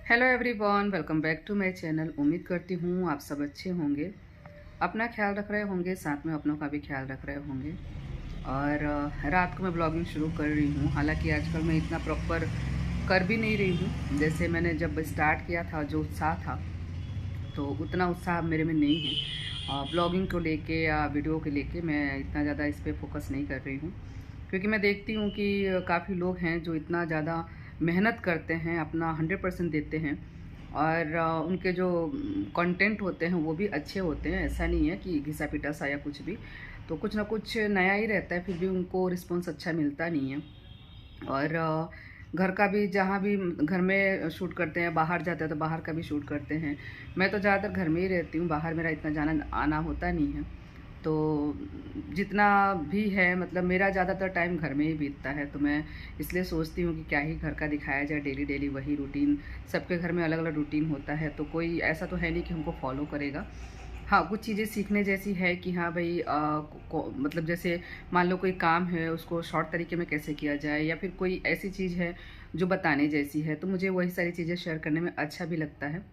Hello everyone, welcome back to my channel. उम्मीद करती हूँ आप सब अच्छे होंगे, अपना ख्याल रख रहे होंगे, साथ में अपनों का भी ख्याल रख रहे होंगे। और रात को मैं ब्लॉगिंग शुरू कर रही हूँ। हालांकि आजकल मैं इतना प्रॉपर कर भी नहीं रही हूँ। जैसे मैंने जब स्टार्ट किया था, जो उत्साह था, तो उतना उत्साह मेरे में नहीं है। ब्लॉगिंग को लेके या वीडियो को लेके मैं इतना ज़्यादा इस पर फोकस नहीं कर रही हूँ, क्योंकि मैं देखती हूँ कि काफ़ी लोग हैं जो इतना ज़्यादा मेहनत करते हैं, अपना 100% देते हैं, और उनके जो कंटेंट होते हैं वो भी अच्छे होते हैं। ऐसा नहीं है कि घिसा पिटा सा या कुछ भी, तो कुछ ना कुछ नया ही रहता है, फिर भी उनको रिस्पॉन्स अच्छा मिलता नहीं है। और घर का भी, जहाँ भी घर में शूट करते हैं, बाहर जाते हैं तो बाहर का भी शूट करते हैं। मैं तो ज़्यादातर घर में ही रहती हूँ, बाहर मेरा इतना जाना आना होता नहीं है। तो जितना भी है, मतलब मेरा ज़्यादातर टाइम घर में ही बीतता है। तो मैं इसलिए सोचती हूँ कि क्या ही घर का दिखाया जाए, डेली डेली वही रूटीन। सबके घर में अलग अलग रूटीन होता है, तो कोई ऐसा तो है नहीं कि हमको फॉलो करेगा। हाँ, कुछ चीज़ें सीखने जैसी है कि हाँ भाई, मतलब जैसे मान लो कोई काम है, उसको शॉर्ट तरीके में कैसे किया जाए, या फिर कोई ऐसी चीज़ है जो बताने जैसी है, तो मुझे वही सारी चीज़ें शेयर करने में अच्छा भी लगता है।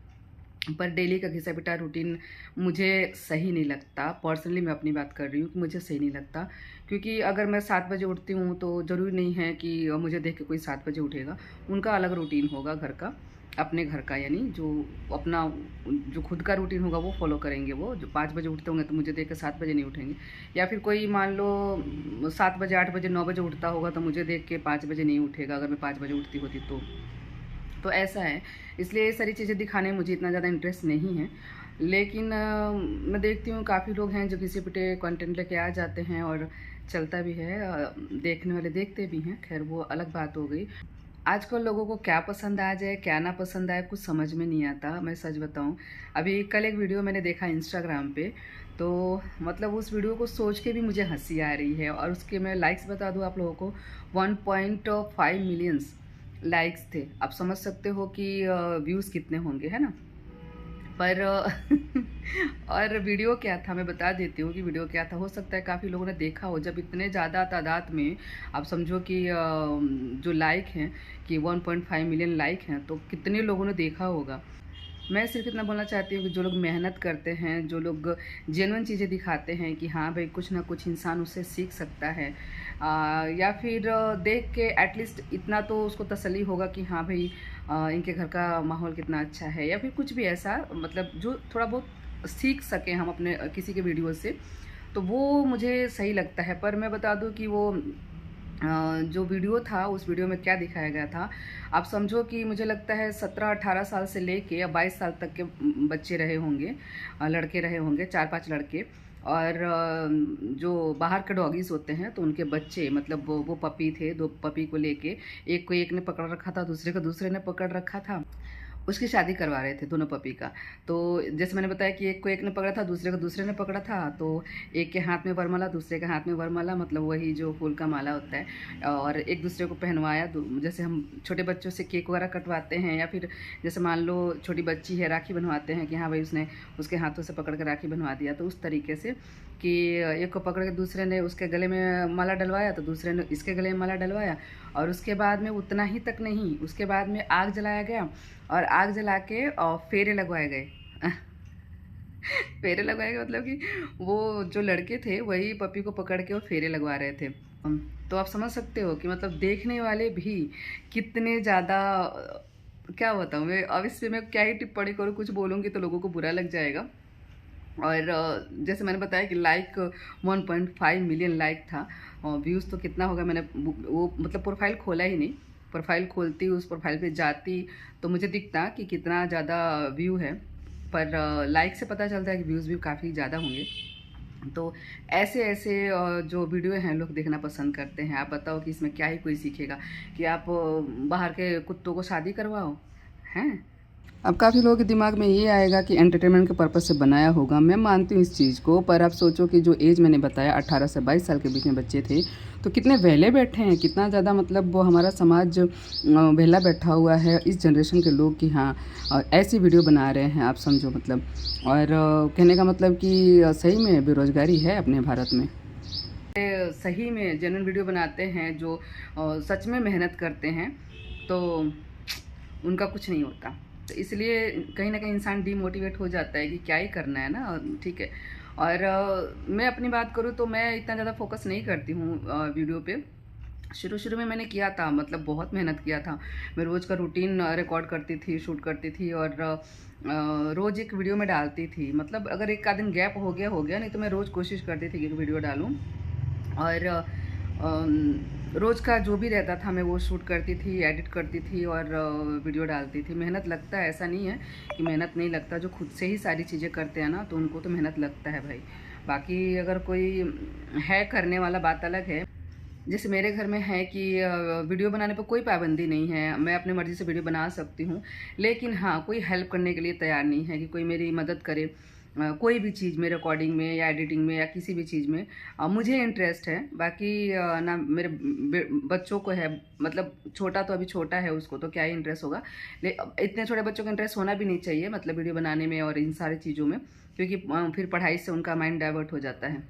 पर डेली का घिसा पिटा रूटीन मुझे सही नहीं लगता। पर्सनली मैं अपनी बात कर रही हूँ कि मुझे सही नहीं लगता, क्योंकि अगर मैं 7 बजे उठती हूँ तो ज़रूरी नहीं है कि मुझे देख के कोई 7 बजे उठेगा। उनका अलग रूटीन होगा घर का, अपने घर का, यानी जो अपना, जो खुद का रूटीन होगा वो फॉलो करेंगे। वो जो 5 बजे उठते होंगे तो मुझे देख के 7 बजे नहीं उठेंगे। या फिर कोई मान लो 7 बजे, 8 बजे, 9 बजे उठता होगा तो मुझे देख के 5 बजे नहीं उठेगा, अगर मैं 5 बजे उठती होती तो ऐसा है। इसलिए ये सारी चीज़ें दिखाने में मुझे इतना ज़्यादा इंटरेस्ट नहीं है। लेकिन मैं देखती हूँ काफ़ी लोग हैं जो किसी पिटे कंटेंट लेके आ जाते हैं और चलता भी है। देखने वाले देखते भी हैं, खैर वो अलग बात हो गई। आजकल लोगों को क्या पसंद आ जाए, क्या ना पसंद आए, कुछ समझ में नहीं आता। मैं सच बताऊं, अभी कल एक वीडियो मैंने देखा इंस्टाग्राम पे, तो मतलब उस वीडियो को सोच के भी मुझे हंसी आ रही है। और उसके मैं लाइक्स बता दूं आप लोगों को, 1.5 मिलियंस लाइक्स थे। आप समझ सकते हो कि व्यूज़ कितने होंगे, है ना। पर और वीडियो क्या था मैं बता देती हूँ कि वीडियो क्या था। हो सकता है काफ़ी लोगों ने देखा हो। जब इतने ज़्यादा तादाद में, आप समझो कि जो लाइक हैं, कि 1.5 मिलियन लाइक हैं, तो कितने लोगों ने देखा होगा। मैं सिर्फ इतना बोलना चाहती हूँ कि जो लोग मेहनत करते हैं, जो लोग जेन्युइन चीज़ें दिखाते हैं कि हाँ भाई कुछ ना कुछ इंसान उससे सीख सकता है, या फिर देख के एटलीस्ट इतना तो उसको तसल्ली होगा कि हाँ भाई इनके घर का माहौल कितना अच्छा है, या फिर कुछ भी ऐसा, मतलब जो थोड़ा बहुत सीख सकें हम अपने किसी के वीडियो से, तो वो मुझे सही लगता है। पर मैं बता दूं कि वो जो वीडियो था, उस वीडियो में क्या दिखाया गया था, आप समझो कि मुझे लगता है 17-18 साल से लेके या 22 साल तक के बच्चे रहे होंगे, लड़के रहे होंगे, 4-5 लड़के। और जो बाहर के डॉगीज़ होते हैं तो उनके बच्चे, मतलब वो पपी थे, 2 पपी को लेके, एक को एक ने पकड़ रखा था, दूसरे को दूसरे ने पकड़ रखा था। उसकी शादी करवा रहे थे दोनों पपी का। तो जैसे मैंने बताया कि एक को एक ने पकड़ा था, दूसरे को दूसरे ने पकड़ा था, तो एक के हाथ में वरमाला, दूसरे के हाथ में वरमाला, मतलब वही जो फूल का माला होता है, और एक दूसरे को पहनवाया। जैसे हम छोटे बच्चों से केक वगैरह कटवाते हैं, या फिर जैसे मान लो छोटी बच्ची है, राखी बनवाते हैं कि हाँ भाई उसने उसके हाथों से पकड़ कर राखी बनवा दिया, तो उस तरीके से कि एक को पकड़ के दूसरे ने उसके गले में माला डलवाया, तो दूसरे ने इसके गले में माला डलवाया। और उसके बाद में उतना ही तक नहीं, उसके बाद में आग जलाया गया, और आग जला के और फेरे लगवाए गए। फेरे लगवाए गए, मतलब कि वो जो लड़के थे वही पपी को पकड़ के वो फेरे लगवा रहे थे। तो आप समझ सकते हो कि मतलब देखने वाले भी कितने ज़्यादा, क्या बताऊँ मैं अब इस पे, मैं क्या ही टिप्पणी करूँ, कुछ बोलूँगी तो लोगों को बुरा लग जाएगा। और जैसे मैंने बताया कि लाइक 1.5 मिलियन लाइक था, और व्यूज़ तो कितना होगा, मैंने वो मतलब प्रोफाइल खोला ही नहीं। प्रोफाइल खोलती, उस प्रोफाइल पे जाती तो मुझे दिखता कि कितना ज़्यादा व्यू है। पर लाइक से पता चलता है कि व्यूज़ भी काफ़ी ज़्यादा होंगे। तो ऐसे ऐसे जो वीडियो हैं लोग देखना पसंद करते हैं। आप बताओ कि इसमें क्या ही कोई सीखेगा, कि आप बाहर के कुत्तों को शादी करवाओ, हैं। अब काफ़ी लोगों के दिमाग में ये आएगा कि एंटरटेनमेंट के पर्पज़ से बनाया होगा। मैं मानती हूँ इस चीज़ को, पर आप सोचो कि जो एज मैंने बताया 18 से 22 साल के बीच में बच्चे थे, तो कितने वेले बैठे हैं, कितना ज़्यादा, मतलब वो हमारा समाज वेला बैठा हुआ है इस जनरेशन के लोग, कि हाँ ऐसी वीडियो बना रहे हैं, आप समझो मतलब। और कहने का मतलब कि सही में बेरोज़गारी है अपने भारत में। सही में जेन्युइन वीडियो बनाते हैं, जो सच में मेहनत करते हैं, तो उनका कुछ नहीं होता। तो इसलिए कहीं ना कहीं इंसान डीमोटिवेट हो जाता है कि क्या ही करना है ना, ठीक है। और मैं अपनी बात करूँ तो मैं इतना ज़्यादा फोकस नहीं करती हूँ वीडियो पे। शुरू शुरू में मैंने किया था, मतलब बहुत मेहनत किया था। मैं रोज़ का रूटीन रिकॉर्ड करती थी, शूट करती थी और रोज़ एक वीडियो में डालती थी। मतलब अगर एक आध दिन गैप हो गया, नहीं तो मैं रोज़ कोशिश करती थी कि वीडियो डालूँ। और रोज़ का जो भी रहता था मैं वो शूट करती थी, एडिट करती थी और वीडियो डालती थी। मेहनत लगता है, ऐसा नहीं है कि मेहनत नहीं लगता। जो खुद से ही सारी चीज़ें करते हैं ना, तो उनको तो मेहनत लगता है भाई। बाकी अगर कोई है करने वाला, बात अलग है। जैसे मेरे घर में है कि वीडियो बनाने पर कोई पाबंदी नहीं है, मैं अपनी मर्ज़ी से वीडियो बना सकती हूँ। लेकिन हाँ, कोई हेल्प करने के लिए तैयार नहीं है कि कोई मेरी मदद करे कोई भी चीज़ में, रिकॉर्डिंग में या एडिटिंग में या किसी भी चीज़ में। मुझे इंटरेस्ट है, बाकी ना मेरे बच्चों को है। मतलब छोटा तो अभी छोटा है, उसको तो क्या ही इंटरेस्ट होगा। इतने छोटे बच्चों को इंटरेस्ट होना भी नहीं चाहिए, मतलब वीडियो बनाने में और इन सारी चीज़ों में, क्योंकि फिर पढ़ाई से उनका माइंड डाइवर्ट हो जाता है।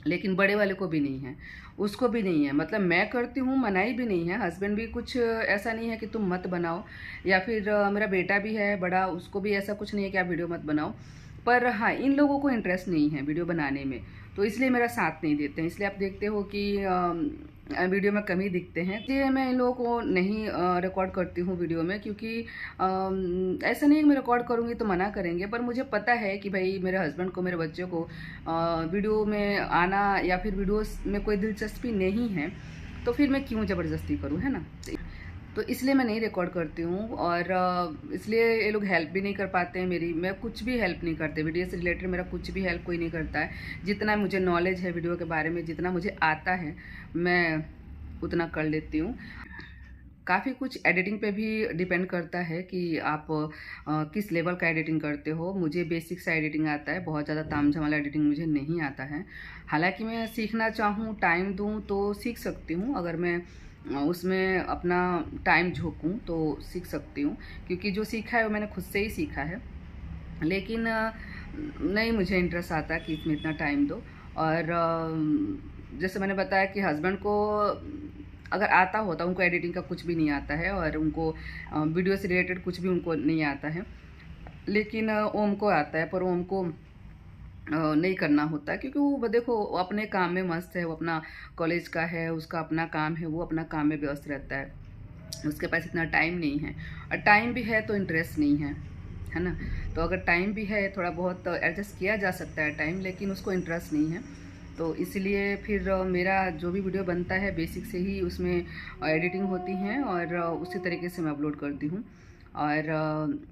लेकिन बड़े वाले को भी नहीं है, उसको भी नहीं है। मतलब मैं करती हूँ, मनाही भी नहीं है। हस्बैंड भी कुछ ऐसा नहीं है कि तुम मत बनाओ, या फिर मेरा बेटा भी है बड़ा, उसको भी ऐसा कुछ नहीं है कि आप वीडियो मत बनाओ। पर हाँ, इन लोगों को इंटरेस्ट नहीं है वीडियो बनाने में, तो इसलिए मेरा साथ नहीं देते हैं। इसलिए आप देखते हो कि वीडियो में कमी दिखते हैं। इसलिए मैं इन लोगों को नहीं रिकॉर्ड करती हूँ वीडियो में, क्योंकि ऐसा नहीं है कि मैं रिकॉर्ड करूँगी तो मना करेंगे, पर मुझे पता है कि भाई मेरे हस्बैंड को, मेरे बच्चों को वीडियो में आना या फिर वीडियोस में कोई दिलचस्पी नहीं है, तो फिर मैं क्यों ज़बरदस्ती करूँ, है ना। तो इसलिए मैं नहीं रिकॉर्ड करती हूँ। और इसलिए ये लोग हेल्प भी नहीं कर पाते हैं मेरी। मैं कुछ भी हेल्प नहीं करते, वीडियो से रिलेटेड मेरा कुछ भी हेल्प कोई नहीं करता है। जितना मुझे नॉलेज है वीडियो के बारे में, जितना मुझे आता है, मैं उतना कर लेती हूँ। काफ़ी कुछ एडिटिंग पे भी डिपेंड करता है कि आप किस लेवल का एडिटिंग करते हो। मुझे बेसिक सा एडिटिंग आता है, बहुत ज़्यादा तामझाम वाला एडिटिंग मुझे नहीं आता है। हालांकि मैं सीखना चाहूँ, टाइम दूँ तो सीख सकती हूँ। अगर मैं उसमें अपना टाइम झोंकूँ तो सीख सकती हूँ, क्योंकि जो सीखा है वो मैंने खुद से ही सीखा है। लेकिन नहीं मुझे इंटरेस्ट आता कि इसमें इतना टाइम दो। और जैसे मैंने बताया कि हस्बैंड को अगर आता होता, उनको एडिटिंग का कुछ भी नहीं आता है और उनको वीडियो से रिलेटेड कुछ भी उनको नहीं आता है। लेकिन ओम को आता है, पर ओम को नहीं करना होता, क्योंकि वो देखो वो अपने काम में मस्त है। वो अपना कॉलेज का है, उसका अपना काम है, वो अपना काम में व्यस्त रहता है। उसके पास इतना टाइम नहीं है, और टाइम भी है तो इंटरेस्ट नहीं है ना। तो अगर टाइम भी है, थोड़ा बहुत एडजस्ट किया जा सकता है टाइम, लेकिन उसको इंटरेस्ट नहीं है। तो इसलिए फिर मेरा जो भी वीडियो बनता है बेसिक से ही उसमें एडिटिंग होती हैं, और उसी तरीके से मैं अपलोड करती हूँ। और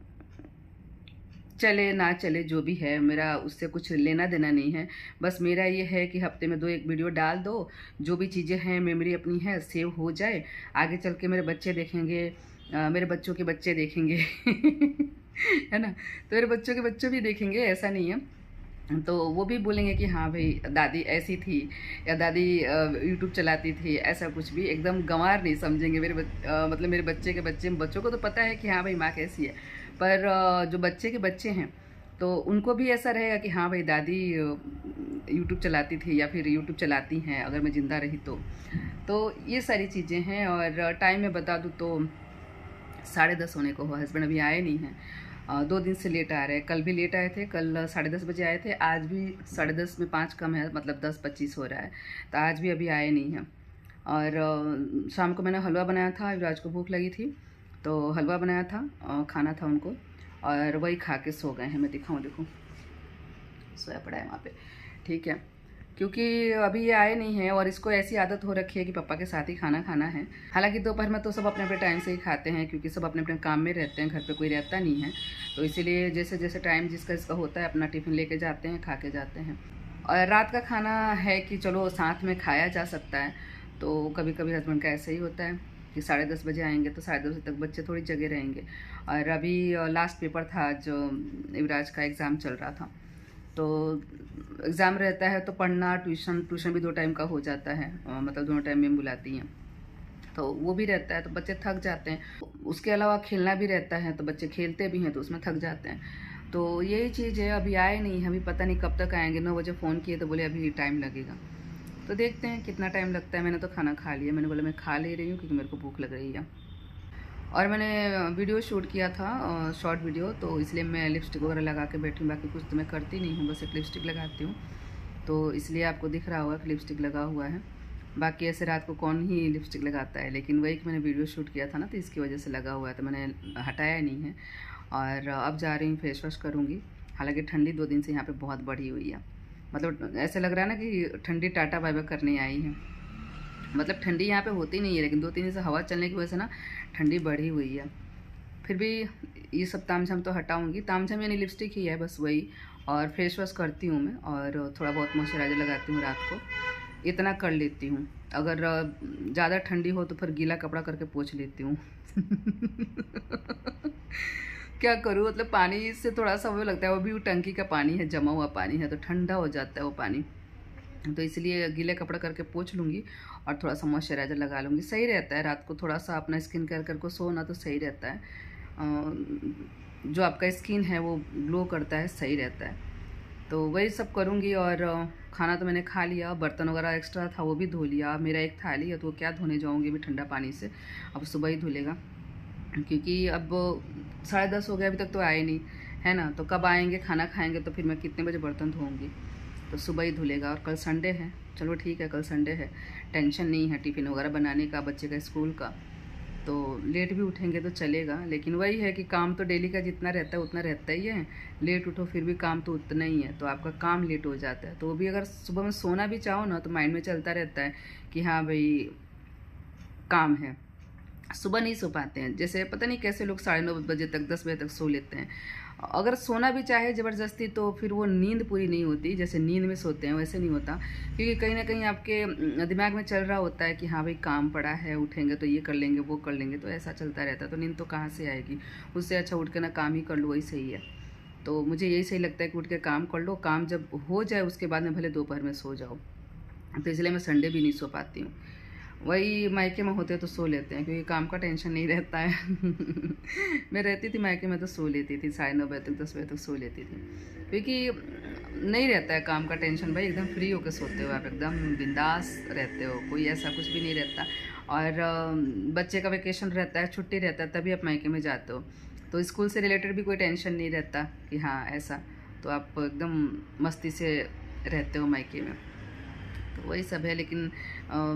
चले ना चले जो भी है, मेरा उससे कुछ लेना देना नहीं है। बस मेरा ये है कि हफ्ते में 2-1 वीडियो डाल दो, जो भी चीज़ें हैं मेमोरी अपनी है सेव हो जाए। आगे चल के मेरे बच्चे देखेंगे, मेरे बच्चों के बच्चे देखेंगे है ना। तो मेरे बच्चों के बच्चे भी देखेंगे, ऐसा नहीं है। तो वो भी बोलेंगे कि हाँ भाई दादी ऐसी थी, या दादी यूट्यूब चलाती थी, ऐसा कुछ भी। एकदम गंवार नहीं समझेंगे मतलब मेरे बच्चे के बच्चों को तो पता है कि हाँ भाई माँ कैसी है। पर जो बच्चे के बच्चे हैं, तो उनको भी ऐसा रहेगा कि हाँ भाई दादी यूट्यूब चलाती थी, या फिर यूट्यूब चलाती हैं अगर मैं ज़िंदा रही तो ये सारी चीज़ें हैं। और टाइम में बता दूँ तो 10:30 होने को हो, हस्बैंड अभी आए नहीं हैं। 2 दिन से लेट आ रहे हैं। कल भी लेट आए थे, कल 10:30 बजे आए थे। आज भी 10:30 में 5 कम है, मतलब 10:25 हो रहा है, तो आज भी अभी आए नहीं हैं। और शाम को मैंने हलवा बनाया था, युवराज को भूख लगी थी तो हलवा बनाया था, खाना था उनको, और वही खा के सो गए हैं। मैं दिखाऊँ, देखो सोया पड़ा है वहाँ पे, ठीक है। क्योंकि अभी ये आए नहीं हैं, और इसको ऐसी आदत हो रखी है कि पापा के साथ ही खाना खाना है। हालांकि दोपहर में तो सब अपने अपने टाइम से ही खाते हैं, क्योंकि सब अपने अपने काम में रहते हैं, घर पे कोई रहता नहीं है। तो इसीलिए जैसे जैसे टाइम जिसका इसका होता है, अपना टिफ़िन लेके जाते हैं, खा के जाते हैं। और रात का खाना है कि चलो साथ में खाया जा सकता है। तो कभी कभी हस्बैंड का ऐसा ही होता है कि 10:30 बजे आएंगे, तो 10:30 तक बच्चे थोड़ी जगह रहेंगे। और अभी लास्ट पेपर था, जो युवराज का एग्ज़ाम चल रहा था, तो एग्ज़ाम रहता है तो पढ़ना, ट्यूशन भी 2 टाइम का हो जाता है, मतलब दोनों टाइम में बुलाती हैं, तो वो भी रहता है, तो बच्चे थक जाते हैं। उसके अलावा खेलना भी रहता है, तो बच्चे खेलते भी हैं, तो उसमें थक जाते हैं। तो यही चीज़ है। अभी आए नहीं हैं, अभी पता नहीं कब तक आएंगे। 9 बजे फ़ोन किए तो बोले अभी टाइम लगेगा, तो देखते हैं कितना टाइम लगता है। मैंने तो खाना खा लिया, मैंने बोला मैं खा ले रही हूँ क्योंकि मेरे को भूख लग रही है। और मैंने वीडियो शूट किया था, शॉर्ट वीडियो, तो इसलिए मैं लिपस्टिक वगैरह लगा के बैठी हूँ। बाकी कुछ तो मैं करती नहीं हूँ, बस एक लिपस्टिक लगाती हूँ, तो इसलिए आपको दिख रहा होगा कि लिपस्टिक लगा हुआ है। बाकी ऐसे रात को कौन ही लिपस्टिक लगाता है, लेकिन वही कि मैंने वीडियो शूट किया था ना, तो इसकी वजह से लगा हुआ है, तो मैंने हटाया नहीं है। और अब जा रही हूँ फेस वॉश करूँगी। हालांकि ठंडी 2 दिन से यहाँ पे बहुत बढ़ी हुई है, मतलब ऐसे लग रहा है ना कि ठंडी टाटा बाय बाय करने आई है। मतलब ठंडी यहाँ पे होती नहीं है, लेकिन 2-3 दिन से हवा चलने की वजह से ना ठंडी बढ़ी हुई है। फिर भी ये सब तामझाम तो हटाऊँगी। तामझाम यानी लिपस्टिक ही है बस वही, और फेस वॉश करती हूँ मैं, और थोड़ा बहुत मॉइस्चराइज़र लगाती हूँ रात को, इतना कर लेती हूँ। अगर ज़्यादा ठंडी हो तो फिर गीला कपड़ा करके पोंछ लेती हूँ। क्या करूँ, मतलब पानी से थोड़ा सा वो लगता है, वो भी टंकी का पानी है, जमा हुआ पानी है, तो ठंडा हो जाता है वो पानी, तो इसलिए गीले कपड़ा करके पोंछ लूँगी और थोड़ा सा मॉइस्चराइज़र लगा लूँगी। सही रहता है रात को थोड़ा सा अपना स्किन केयर करके सोना, तो सही रहता है। जो आपका स्किन है वो ग्लो करता है, सही रहता है। तो वही सब करूँगी। और खाना तो मैंने खा लिया, बर्तन वगैरह एक्स्ट्रा था वो भी धो लिया। मेरा एक थाली है तो वो क्या धोने जाऊँगी अभी ठंडा पानी से, अब सुबह ही धुलेगा, क्योंकि अब 10:30 हो गया, अभी तक तो आए नहीं है ना, तो कब आएंगे, खाना खाएंगे, तो फिर मैं कितने बजे बर्तन धोऊँगी, तो सुबह ही धुलेगा। और कल संडे है, चलो ठीक है, कल संडे है, टेंशन नहीं है टिफ़िन वगैरह बनाने का, बच्चे का स्कूल का, तो लेट भी उठेंगे तो चलेगा। लेकिन वही है कि काम तो डेली का जितना रहता है उतना रहता ही है, लेट उठो फिर भी काम तो उतना ही है, तो आपका काम लेट हो जाता है। तो वो भी अगर सुबह में सोना भी चाहो ना, तो माइंड में चलता रहता है कि हाँ भाई काम है, सुबह नहीं सो पाते हैं। जैसे पता नहीं कैसे लोग 9:30 बजे तक, 10 बजे तक सो लेते हैं। अगर सोना भी चाहे ज़बरदस्ती, तो फिर वो नींद पूरी नहीं होती। जैसे नींद में सोते हैं वैसे नहीं होता, क्योंकि कहीं ना कहीं आपके दिमाग में चल रहा होता है कि हाँ भाई काम पड़ा है, उठेंगे तो ये कर लेंगे, वो कर लेंगे, तो ऐसा चलता रहता है, तो नींद तो कहाँ से आएगी। उससे अच्छा उठ के ना काम ही कर लो, वही सही है। तो मुझे यही सही लगता है कि उठ के काम कर लो, काम जब हो जाए उसके बाद में भले दोपहर में सो जाओ। तो इसलिए मैं संडे भी नहीं सो पाती हूँ। वही मायके में होते तो सो लेते हैं, क्योंकि काम का टेंशन नहीं रहता है। मैं रहती थी मायके में तो सो लेती थी, 9:30 बजे तक, 10 बजे तक सो लेती थी, क्योंकि नहीं रहता है काम का टेंशन भाई। एकदम फ्री होकर सोते हो आप, एकदम बिंदास रहते हो, कोई ऐसा कुछ भी नहीं रहता। और बच्चे का वेकेशन रहता है, छुट्टी रहता है, तभी आप मायके में जाते हो, तो स्कूल से रिलेटेड भी कोई टेंशन नहीं रहता कि हाँ ऐसा, तो आप एकदम मस्ती से रहते हो मायके में। तो वही सब है। लेकिन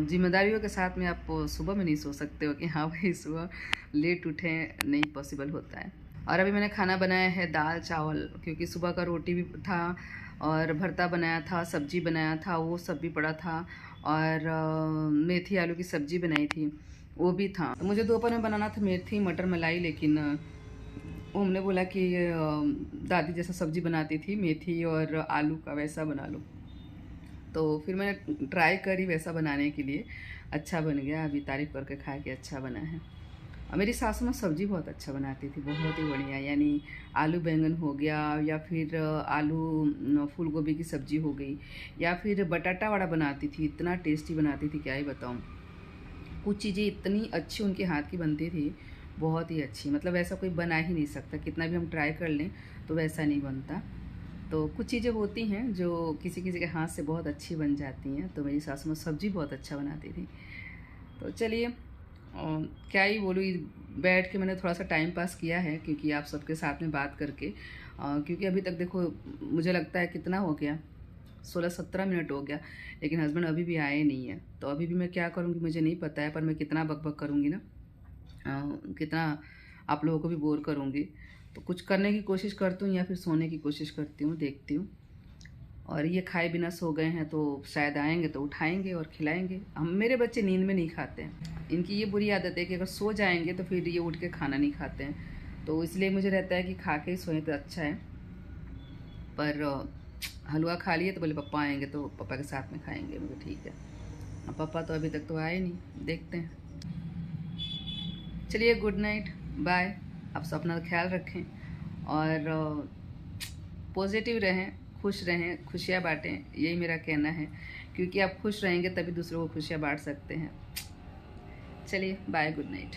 जिम्मेदारियों के साथ में आप सुबह में नहीं सो सकते हो कि हाँ भाई सुबह लेट उठें, नहीं पॉसिबल होता है। और अभी मैंने खाना बनाया है दाल चावल, क्योंकि सुबह का रोटी भी था और भरता बनाया था, सब्जी बनाया था, वो सब भी पड़ा था, और मेथी आलू की सब्जी बनाई थी वो भी था। तो मुझे दोपहर में बनाना था मेथी मटर मलाई, लेकिन हमने बोला कि दादी जैसा सब्जी बनाती थी मेथी और आलू का, वैसा बना लो। तो फिर मैंने ट्राई करी वैसा बनाने के लिए, अच्छा बन गया। अभी तारीफ़ करके खाया कि अच्छा बना है। और मेरी सासू माँ सब्ज़ी बहुत अच्छा बनाती थी, बहुत ही बढ़िया, यानी आलू बैंगन हो गया, या फिर आलू फूल गोभी की सब्ज़ी हो गई, या फिर बटाटा वड़ा बनाती थी, इतना टेस्टी बनाती थी क्या ही बताऊँ। कुछ चीज़ें इतनी अच्छी उनके हाथ की बनती थी, बहुत ही अच्छी, मतलब ऐसा कोई बना ही नहीं सकता, कितना भी हम ट्राई कर लें तो वैसा नहीं बनता। तो कुछ चीज़ें होती हैं जो किसी किसी के हाथ से बहुत अच्छी बन जाती हैं। तो मेरी सासू माँ सब्ज़ी बहुत अच्छा बनाती थी। तो चलिए क्या ही बोलूँ, बैठ के मैंने थोड़ा सा टाइम पास किया है, क्योंकि आप सबके साथ में बात करके, क्योंकि अभी तक देखो मुझे लगता है कितना हो गया, 16-17 मिनट हो गया, लेकिन हस्बैंड अभी भी आए नहीं है। तो अभी भी मैं क्या करूँगी मुझे नहीं पता है, पर मैं कितना बकबक करूँगी ना, कितना आप लोगों को भी बोर करूँगी। तो कुछ करने की कोशिश करती हूँ या फिर सोने की कोशिश करती हूँ, देखती हूँ। और ये खाए बिना सो गए हैं, तो शायद आएंगे तो उठाएंगे और खिलाएंगे। हम मेरे बच्चे नींद में नहीं खाते हैं, इनकी ये बुरी आदत है कि अगर सो जाएंगे तो फिर ये उठ के खाना नहीं खाते हैं। तो इसलिए मुझे रहता है कि खा के ही सोएं तो अच्छा है। पर हलवा खा लिए तो बोले पापा आएंगे तो पापा के साथ में खाएंगे। मुझे ठीक है, अब पापा तो अभी तक तो आए नहीं, देखते हैं। चलिए गुड नाइट, बाय। आप सब अपना ख्याल रखें और पॉजिटिव रहें, खुश रहें, खुशियाँ बांटें, यही मेरा कहना है, क्योंकि आप खुश रहेंगे तभी दूसरों को खुशियाँ बांट सकते हैं। चलिए बाय, गुड नाइट।